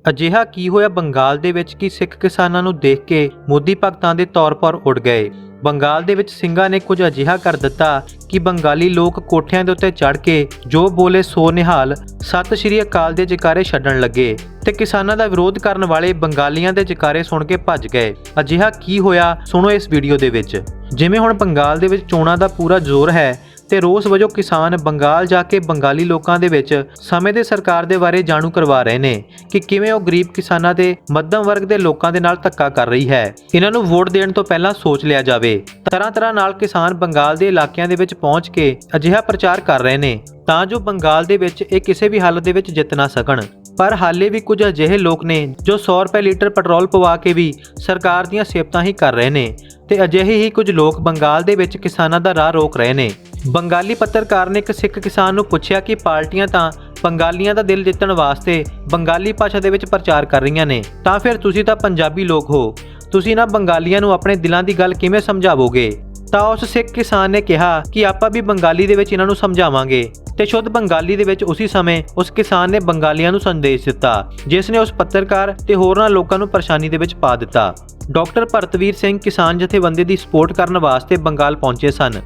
ਅਜਿਹਾ ਕੀ ਹੋਇਆ ਬੰਗਾਲ ਦੇ ਵਿੱਚ ਕਿ ਸਿੱਖ ਕਿਸਾਨਾਂ ਨੂੰ ਦੇਖ ਕੇ ਮੋਦੀ ਭਗਤਾਂ ਦੇ ਤੌਰ ਪਰ ਉੱਡ ਗਏ। ਬੰਗਾਲ ਦੇ ਵਿੱਚ ਸਿੰਘਾਂ ਨੇ ਕੁਝ ਅਜਿਹਾ ਕਰ ਦਿੱਤਾ ਕਿ ਬੰਗਾਲੀ ਲੋਕ ਕੋਠਿਆਂ ਦੇ ਉੱਤੇ ਚੜ੍ਹ ਕੇ ਜੋ ਬੋਲੇ ਸੋ ਨਿਹਾਲ ਸਤਿ ਸ਼੍ਰੀ ਅਕਾਲ ਦੇ ਜੈਕਾਰੇ ਛੱਡਣ ਲੱਗੇ ਤੇ ਕਿਸਾਨਾਂ ਦਾ ਵਿਰੋਧ ਕਰਨ ਵਾਲੇ ਬੰਗਾਲੀਆਂ ਦੇ ਜੈਕਾਰੇ ਸੁਣ ਕੇ ਭੱਜ ਗਏ। ਅਜਿਹਾ ਕੀ ਹੋਇਆ ਸੁਣੋ ਇਸ ਵੀਡੀਓ ਦੇ ਵਿੱਚ। ਜਿਵੇਂ ਹੁਣ ਬੰਗਾਲ ਦੇ ਵਿੱਚ ਚੋਣਾਂ ਦਾ ਪੂਰਾ ਜ਼ੋਰ ਹੈ ਤੇ ਰੋਸ ਵਜੋਂ ਕਿਸਾਨ ਬੰਗਾਲ ਜਾ ਕੇ ਬੰਗਾਲੀ ਲੋਕਾਂ ਦੇ ਵਿੱਚ ਸਮੇਂ ਦੇ ਸਰਕਾਰ ਦੇ ਬਾਰੇ ਜਾਣੂ ਕਰਵਾ ਰਹੇ ਨੇ ਕਿ ਕਿਵੇਂ ਉਹ ਗਰੀਬ ਕਿਸਾਨਾਂ ਦੇ ਮੱਧਮ ਵਰਗ ਦੇ ਲੋਕਾਂ ਦੇ ਨਾਲ ਧੱਕਾ ਕਰ ਰਹੀ ਹੈ। ਇਹਨਾਂ ਨੂੰ ਵੋਟ ਦੇਣ ਤੋਂ ਪਹਿਲਾਂ ਸੋਚ ਲਿਆ ਜਾਵੇ। ਤਰ੍ਹਾਂ ਨਾਲ ਕਿਸਾਨ ਬੰਗਾਲ ਦੇ ਇਲਾਕਿਆਂ ਦੇ ਵਿੱਚ ਪਹੁੰਚ ਕੇ ਅਜਿਹਾ ਪ੍ਰਚਾਰ ਕਰ ਰਹੇ ਨੇ ਤਾਂ ਜੋ ਬੰਗਾਲ ਦੇ ਵਿੱਚ ਇਹ ਕਿਸੇ ਵੀ ਹਾਲਤ ਦੇ ਵਿੱਚ ਜਿੱਤ ਨਾ ਸਕਣ। ਪਰ ਹਾਲੇ ਵੀ ਕੁਝ ਅਜਿਹੇ ਲੋਕ ਨੇ ਜੋ 100 ਰੁਪਏ ਲੀਟਰ ਪੈਟਰੋਲ ਪਵਾ ਕੇ ਵੀ ਸਰਕਾਰ ਦੀਆਂ ਸਿਫਤਾਂ ਹੀ ਕਰ ਰਹੇ ਨੇ ਤੇ ਅਜਿਹੇ ਹੀ ਕੁਝ ਲੋਕ ਬੰਗਾਲ ਦੇ ਵਿੱਚ ਕਿਸਾਨਾਂ ਦਾ ਰਾਹ ਰੋਕ ਰਹੇ ਨੇ। ਬੰਗਾਲੀ ਪੱਤਰਕਾਰ ਨੇ ਇੱਕ ਸਿੱਖ ਕਿਸਾਨ ਨੂੰ ਪੁੱਛਿਆ ਕਿ ਪਾਰਟੀਆਂ ਤਾਂ ਬੰਗਾਲੀਆਂ ਦਾ ਦਿਲ ਜਿੱਤਣ ਵਾਸਤੇ ਬੰਗਾਲੀ ਭਾਸ਼ਾ ਦੇ ਵਿੱਚ ਪ੍ਰਚਾਰ ਕਰ ਰਹੀਆਂ ਨੇ ਤਾਂ ਫਿਰ ਤੁਸੀਂ ਤਾਂ ਪੰਜਾਬੀ ਲੋਕ ਹੋ, ਤੁਸੀਂ ਨਾ ਬੰਗਾਲੀਆਂ ਨੂੰ ਆਪਣੇ ਦਿਲਾਂ ਦੀ ਗੱਲ ਕਿਵੇਂ ਸਮਝਾਵੋਗੇ। ਤਾਂ ਉਸ ਸਿੱਖ ਕਿਸਾਨ ਨੇ ਕਿਹਾ ਕਿ ਆਪਾਂ ਵੀ ਬੰਗਾਲੀ ਦੇ ਵਿੱਚ ਇਹਨਾਂ ਨੂੰ ਸਮਝਾਵਾਂਗੇ ਤੇ ਸ਼ੁੱਧ ਬੰਗਾਲੀ ਦੇ ਵਿੱਚ ਉਸੇ ਸਮੇਂ ਉਸ ਕਿਸਾਨ ਨੇ ਬੰਗਾਲੀਆਂ ਨੂੰ ਸੰਦੇਸ਼ ਦਿੱਤਾ ਜਿਸ ਨੇ ਉਸ ਪੱਤਰਕਾਰ ਤੇ ਹੋਰਨਾਂ ਲੋਕਾਂ ਨੂੰ ਪਰੇਸ਼ਾਨੀ ਦੇ ਵਿੱਚ ਪਾ ਦਿੱਤਾ। ਡਾਕਟਰ ਭਰਤਵੀਰ ਸਿੰਘ ਕਿਸਾਨ ਜਥੇਬੰਦੀ ਦੀ ਸਪੋਰਟ ਕਰਨ ਵਾਸਤੇ ਬੰਗਾਲ ਪਹੁੰਚੇ ਸਨ।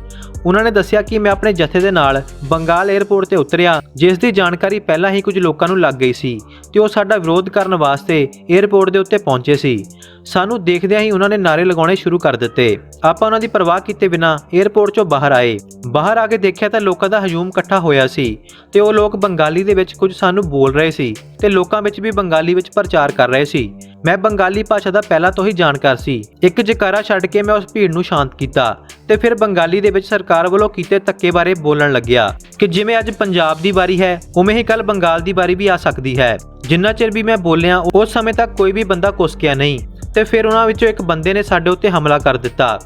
ਉਹਨਾਂ ਨੇ ਦੱਸਿਆ ਕਿ ਮੈਂ ਆਪਣੇ ਜਥੇ ਦੇ ਨਾਲ ਬੰਗਾਲ 에ਅਰਪੋਰਟ ਤੇ ਉਤਰਿਆ ਜਿਸ ਦੀ ਜਾਣਕਾਰੀ ਪਹਿਲਾਂ ਹੀ ਕੁਝ ਲੋਕਾਂ ਨੂੰ ਲੱਗ ਗਈ ਸੀ ਤੇ ਉਹ ਸਾਡਾ ਵਿਰੋਧ ਕਰਨ ਵਾਸਤੇ 에ਅਰਪੋਰਟ ਦੇ ਉੱਤੇ ਪਹੁੰਚੇ ਸੀ। ਸਾਨੂੰ ਦੇਖਦਿਆਂ ਹੀ ਉਹਨਾਂ ਨੇ ਨਾਅਰੇ ਲਗਾਉਣੇ ਸ਼ੁਰੂ ਕਰ ਦਿੱਤੇ। ਆਪਾਂ ਉਹਨਾਂ ਦੀ ਪਰਵਾਹ ਕੀਤੇ ਬਿਨਾਂ 에ਅਰਪੋਰਟ ਚੋਂ ਬਾਹਰ ਆਏ। ਬਾਹਰ ਆ ਕੇ ਦੇਖਿਆ ਤਾਂ ਲੋਕਾਂ ਦਾ ਹਜੂਮ ਇਕੱਠਾ ਹੋਇਆ ਸੀ ਤੇ ਉਹ ਲੋਕ ਬੰਗਾਲੀ ਦੇ ਵਿੱਚ ਕੁਝ ਸਾਨੂੰ ਬੋਲ ਰਹੇ ਸੀ ਤੇ ਲੋਕਾਂ ਵਿੱਚ ਵੀ ਬੰਗਾਲੀ ਵਿੱਚ ਪ੍ਰਚਾਰ ਕਰ ਰਹੇ ਸੀ। ਮੈਂ ਬੰਗਾਲੀ ਭਾਸ਼ਾ ਦਾ ਪਹਿਲਾਂ ਤੋਂ ਹੀ ਜਾਣਕਾਰ ਸੀ। ਇੱਕ ਜੈਕਾਰਾ ਛੱਡ ਕੇ ਮੈਂ ਉਸ ਭੀੜ ਨੂੰ ਸ਼ਾਂਤ ਕੀਤਾ ਤੇ ਫਿਰ ਬੰਗਾਲੀ ਦੇ ਵਿੱਚ ਸਰਕਾਰ ਵੱਲੋਂ ਕੀਤੇ ਧੱਕੇ ਬਾਰੇ ਬੋਲਣ ਲੱਗਿਆ ਕਿ ਜਿਵੇਂ ਅੱਜ ਪੰਜਾਬ ਦੀ ਵਾਰੀ ਹੈ ਉਵੇਂ ਹੀ ਕੱਲ ਬੰਗਾਲ ਦੀ ਵਾਰੀ ਵੀ ਆ ਸਕਦੀ ਹੈ। ਜਿੰਨਾ ਚਿਰ ਵੀ ਮੈਂ ਬੋਲਿਆ ਉਸ ਸਮੇਂ ਤੱਕ ਕੋਈ ਵੀ ਬੰਦਾ ਕੁਸਕਿਆ ਨਹੀਂ ਤੇ ਫਿਰ ਉਹਨਾਂ ਵਿੱਚੋਂ ਇੱਕ ਬੰਦੇ ਨੇ ਸਾਡੇ ਉੱਤੇ ਹਮਲਾ ਕਰ ਦਿੱਤਾ।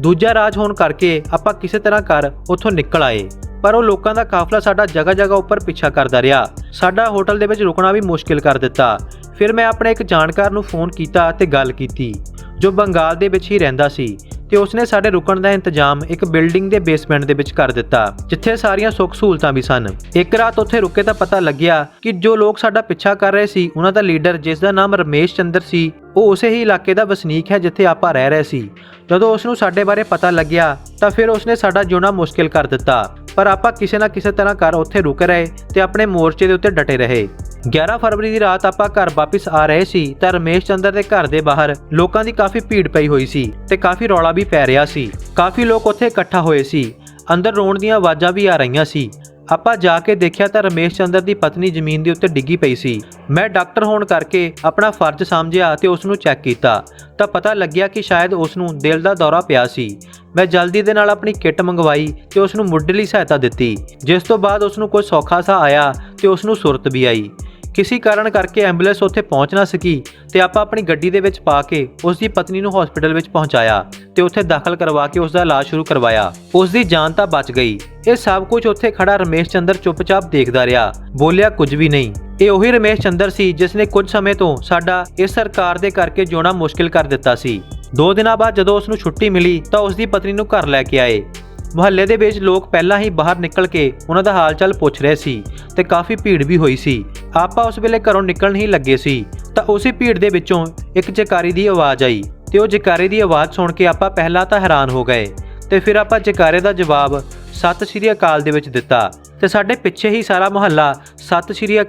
ਦੂਜਾ ਰਾਜ ਹੋਣ ਕਰਕੇ ਆਪਾਂ ਕਿਸੇ ਤਰ੍ਹਾਂ ਕਰ ਉੱਥੋਂ ਨਿਕਲ ਆਏ ਪਰ ਉਹ ਲੋਕਾਂ ਦਾ ਕਾਫਲਾ ਸਾਡਾ ਜਗ੍ਹਾ ਉੱਪਰ ਪਿੱਛਾ ਕਰਦਾ ਰਿਹਾ। ਸਾਡਾ ਹੋਟਲ ਦੇ ਵਿੱਚ ਰੁਕਣਾ ਵੀ ਮੁਸ਼ਕਿਲ ਕਰ ਦਿੱਤਾ। ਫਿਰ ਮੈਂ ਆਪਣੇ ਇੱਕ ਜਾਣਕਾਰ ਨੂੰ ਫੋਨ ਕੀਤਾ ਤੇ ਗੱਲ ਕੀਤੀ ਜੋ ਬੰਗਾਲ ਦੇ ਵਿੱਚ ਹੀ ਰਹਿੰਦਾ ਸੀ ਤੇ ਉਸਨੇ ਸਾਡੇ ਰੁਕਣ ਦਾ ਇੰਤਜ਼ਾਮ ਇੱਕ ਬਿਲਡਿੰਗ ਦੇ ਬੇਸਮੈਂਟ ਦੇ ਵਿੱਚ ਕਰ ਦਿੱਤਾ ਜਿੱਥੇ ਸਾਰੀਆਂ ਸੁੱਖ ਸਹੂਲਤਾਂ ਵੀ ਸਨ। ਇੱਕ ਰਾਤ ਉੱਥੇ ਰੁਕੇ ਤਾਂ ਪਤਾ ਲੱਗਿਆ ਕਿ ਜੋ ਲੋਕ ਸਾਡਾ ਪਿੱਛਾ ਕਰ ਰਹੇ ਸੀ ਉਹਨਾਂ ਦਾ ਲੀਡਰ ਜਿਸ ਦਾ ਨਾਮ ਰਮੇਸ਼ ਚੰਦਰ ਸੀ ਉਹ ਉਸੇ ਹੀ ਇਲਾਕੇ ਦਾ ਵਸਨੀਕ ਹੈ ਜਿੱਥੇ ਆਪਾਂ ਰਹਿ ਰਹੇ ਸੀ। ਜਦੋਂ ਉਸ ਨੂੰ ਸਾਡੇ ਬਾਰੇ ਪਤਾ ਲੱਗਿਆ ਤਾਂ ਫਿਰ ਉਸਨੇ ਸਾਡਾ ਜਿਉਣਾ ਮੁਸ਼ਕਿਲ ਕਰ ਦਿੱਤਾ ਪਰ ਆਪਾਂ ਕਿਸੇ ਨਾ ਕਿਸੇ ਤਰ੍ਹਾਂ ਕਰ ਉੱਥੇ ਰੁਕ ਰਹੇ ਤੇ ਆਪਣੇ ਮੋਰਚੇ ਦੇ ਉੱਤੇ ਡਟੇ ਰਹੇ। 11 ਫਰਵਰੀ ਦੀ ਰਾਤ ਆਪਾਂ ਘਰ ਵਾਪਿਸ ਆ ਰਹੇ ਸੀ ਤਾਂ ਰਮੇਸ਼ ਚੰਦਰ ਦੇ ਘਰ ਦੇ ਬਾਹਰ ਲੋਕਾਂ ਦੀ ਕਾਫੀ ਭੀੜ ਪਈ ਹੋਈ ਸੀ ਤੇ ਕਾਫੀ ਰੌਲਾ ਵੀ ਪੈ ਰਿਹਾ ਸੀ। ਕਾਫੀ ਲੋਕ ਉੱਥੇ ਇਕੱਠਾ ਹੋਏ ਸੀ। ਅੰਦਰ ਰੋਣ ਦੀਆਂ ਆਵਾਜ਼ਾਂ ਵੀ ਆ ਰਹੀਆਂ ਸੀ। ਆਪਾਂ ਜਾ ਕੇ ਦੇਖਿਆ ਤਾਂ ਰਮੇਸ਼ ਚੰਦਰ ਦੀ ਪਤਨੀ ਜ਼ਮੀਨ ਦੇ ਉੱਤੇ ਡਿੱਗੀ ਪਈ ਸੀ। ਮੈਂ ਡਾਕਟਰ ਹੋਣ ਕਰਕੇ ਆਪਣਾ ਫਰਜ਼ ਸਮਝਿਆ ਤੇ ਉਸ ਨੂੰ ਚੈੱਕ ਕੀਤਾ ਤਾਂ ਪਤਾ ਲੱਗਿਆ ਕਿ ਸ਼ਾਇਦ ਉਸ ਨੂੰ ਦਿਲ ਦਾ ਦੌਰਾ ਪਿਆ ਸੀ। ਮੈਂ ਜਲਦੀ ਦੇ ਨਾਲ ਆਪਣੀ ਕਿੱਟ ਮੰਗਵਾਈ ਤੇ ਉਸ ਨੂੰ ਮੁੱਢਲੀ ਸਹਾਇਤਾ ਦਿੱਤੀ ਜਿਸ ਤੋਂ ਬਾਅਦ ਉਸ ਨੂੰ ਕੁਝ ਸੌਖਾ ਸਾ ਆਇਆ ਤੇ ਉਸ ਨੂੰ ਸੁਰਤ ਵੀ ਆਈ। ਕਿਸੇ ਕਾਰਨ ਕਰਕੇ ਐਂਬੂਲੈਂਸ ਉੱਥੇ ਪਹੁੰਚ ਨਾ ਸਕੀ ਤੇ ਆਪਾਂ ਆਪਣੀ ਗੱਡੀ ਦੇ ਵਿੱਚ ਪਾ ਕੇ ਉਸ ਦੀ ਪਤਨੀ ਨੂੰ ਹਸਪੀਟਲ ਵਿੱਚ ਪਹੁੰਚਾਇਆ ਤੇ ਉੱਥੇ ਦਾਖਲ ਕਰਵਾ ਕੇ ਉਸ ਦਾ ਇਲਾਜ ਸ਼ੁਰੂ ਕਰਵਾਇਆ। ਉਸ ਦੀ ਜਾਨ ਤਾਂ ਬਚ ਗਈ। ਇਹ ਸਭ ਕੁਝ ਉੱਥੇ ਖੜਾ ਰਮੇਸ਼ ਚੰਦਰ ਚੁੱਪਚਾਪ ਦੇਖਦਾ ਰਿਹਾ, ਬੋਲਿਆ ਕੁਝ ਵੀ ਨਹੀਂ। ਇਹ ਉਹੀ ਰਮੇਸ਼ ਚੰਦਰ ਸੀ ਜਿਸ ਨੇ ਕੁਝ ਸਮੇਂ ਤੋਂ ਸਾਡਾ ਇਸ ਸਰਕਾਰ ਦੇ ਕਰਕੇ ਜਿਉਣਾ ਮੁਸ਼ਕਿਲ ਕਰ ਦਿੱਤਾ ਸੀ। 2 ਦਿਨਾਂ ਬਾਅਦ ਜਦੋਂ ਉਸ ਨੂੰ ਛੁੱਟੀ ਮਿਲੀ ਤਾਂ ਉਸ ਦੀ ਪਤਨੀ ਨੂੰ ਘਰ ਲੈ ਕੇ ਆਏ। ਮੁਹੱਲੇ ਦੇ ਵਿੱਚ ਲੋਕ ਪਹਿਲਾਂ ਹੀ ਬਾਹਰ ਨਿਕਲ ਕੇ ਉਹਨਾਂ ਦਾ ਹਾਲ ਚਾਲ ਪੁੱਛ ਰਹੇ ਸੀ ਤੇ ਕਾਫੀ ਭੀੜ ਵੀ ਹੋਈ ਸੀ। ਆਪਾਂ ਉਸ ਵੇਲੇ ਘਰੋਂ ਨਿਕਲਣ ਹੀ ਲੱਗੇ ਸੀ ਤਾਂ ਉਸੇ ਭੀੜ ਦੇ ਵਿੱਚੋਂ ਇੱਕ ਜੈਕਾਰੇ ਦੀ ਆਵਾਜ਼ ਆਈ ਤੇ ਉਹ ਜੈਕਾਰੇ ਦੀ ਆਵਾਜ਼ ਸੁਣ ਕੇ ਆਪਾਂ ਪਹਿਲਾਂ ਤਾਂ ਹੈਰਾਨ ਹੋ ਗਏ ਤੇ ਫਿਰ ਆਪਾਂ ਜੈਕਾਰੇ ਦਾ ਜਵਾਬ ਸਤਿ ਸ਼੍ਰੀ ਅਕਾਲ ਦੇ ਵਿੱਚ ਦਿੱਤਾ ਤੇ ਸਾਡੇ ਪਿੱਛੇ ਹੀ ਸਾਰਾ ਮੁਹੱਲਾ ਸਤਿ ਸ਼੍ਰੀ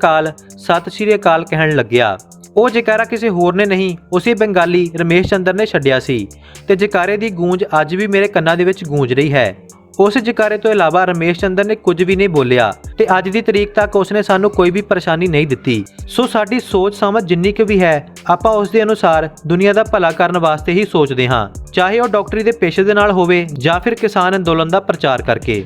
ਅਕਾਲ ਕਹਿਣ ਲੱਗਿਆ। ਉਹ ਜੈਕਾਰਾ ਕਿਸੇ ਹੋਰ ਨੇ ਨਹੀਂ ਉਸੇ ਬੰਗਾਲੀ ਰਮੇਸ਼ ਚੰਦਰ ਨੇ ਛੱਡਿਆ ਸੀ ਤੇ ਜੈਕਾਰੇ ਦੀ ਗੂੰਜ ਅੱਜ ਵੀ ਮੇਰੇ ਕੰਨਾਂ ਦੇ ਵਿੱਚ ਗੂੰਜ ਰਹੀ ਹੈ। ਉਸ ਜੈਕਾਰੇ ਤੋਂ ਇਲਾਵਾ ਰਮੇਸ਼ ਚੰਦਰ ਨੇ ਕੁਝ ਵੀ ਨਹੀਂ ਬੋਲਿਆ ਤੇ ਅੱਜ ਦੀ ਤਰੀਕ ਤੱਕ ਉਸਨੇ ਸਾਨੂੰ ਕੋਈ ਵੀ ਪਰੇਸ਼ਾਨੀ ਨਹੀਂ ਦਿੱਤੀ। ਸੋ ਸਾਡੀ ਸੋਚ ਸਮਝ ਜਿੰਨੀ ਕੁ ਵੀ ਹੈ ਆਪਾਂ ਉਸ ਦੇ ਅਨੁਸਾਰ ਦੁਨੀਆ ਦਾ ਭਲਾ ਕਰਨ ਵਾਸਤੇ ਹੀ ਸੋਚਦੇ ਹਾਂ, ਚਾਹੇ ਉਹ ਡਾਕਟਰੀ ਦੇ ਪੇਸ਼ੇ ਦੇ ਨਾਲ ਹੋਵੇ ਜਾਂ ਫਿਰ ਕਿਸਾਨ ਅੰਦੋਲਨ ਦਾ ਪ੍ਰਚਾਰ ਕਰਕੇ।